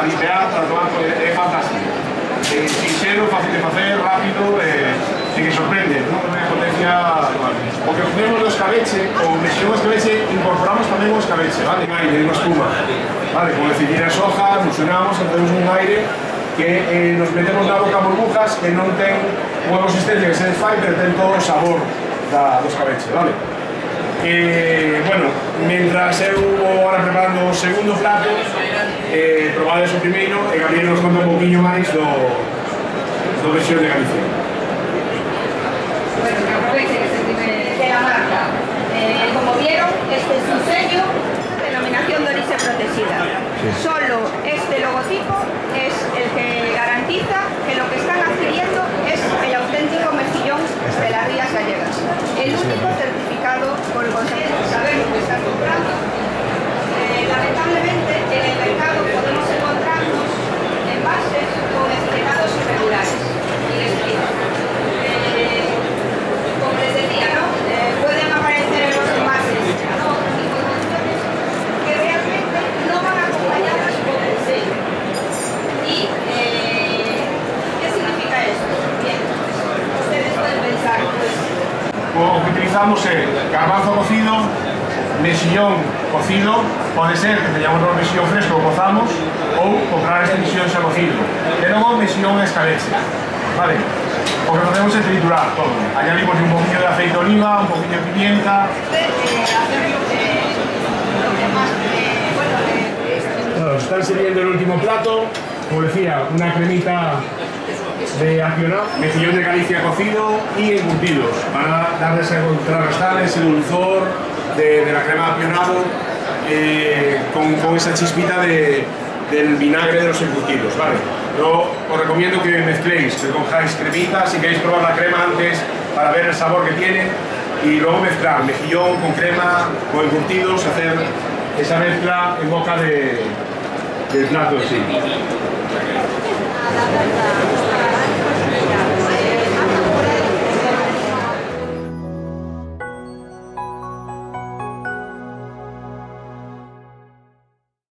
para limpiar, para tomar, é fantástico. Sincero, fácil de facer, rápido, e que sorprende, non? Unha potencia... O que facemos do escabeche, o mexillón escabeche, incorporamos tamén o escabeche, vale? Un aire, unha espuma, vale? Como decir, a soja, fusionamos, facemos un aire que nos metemos na boca burbujas que non ten unha consistencia que se desfai, pero ten todo o sabor do escabeche, vale? Bueno, mentras eu vou ahora preparando o segundo plato, probades o primeiro e Gabriel nos conta un poquinho máis do mexillón de Galicia. Bueno, que aproveche que se de la marca. Como vieron, este es un sello, denominación de origen protegida. Solo este logotipo es el que garantiza que lo que están adquiriendo es el auténtico mejillón de las Rías Gallegas. El único certificado por el Consejo. Sabemos que están comprando. Lamentablemente, en el mercado podemos encontrarnos envases con etiquetados irregulares. Y les explico. Como les decía, ¿no? Pueden aparecer en los envases informaciones que realmente no van acompañadas por el sello. ¿Y qué significa esto? Bien, ustedes pueden pensar, pues... O que utilizamos é garbanzo cocido, mexillón cocido, pode ser que teñamos un mexillón fresco que cozamos ou comprar este mexillón xa cocido. E logo mexillón escabeche, vale? O que facemos é triturar todo. Añadimos un poquinho de aceite de oliva, un poquinho de pimienta. Bueno, están sirviendo el último plato, como decía, una cremita de apionado, mejillón de Galicia cocido y embutidos para darles a contrarrestar ese dulzor de la crema de apionado con esa chispita del vinagre de los embutidos, ¿vale? Yo os recomiendo que mezcléis, que cojáis cremita, si queréis probar la crema antes para ver el sabor que tiene y luego mezclar mejillón con crema, con embutidos, hacer esa mezcla en boca del plato en sí.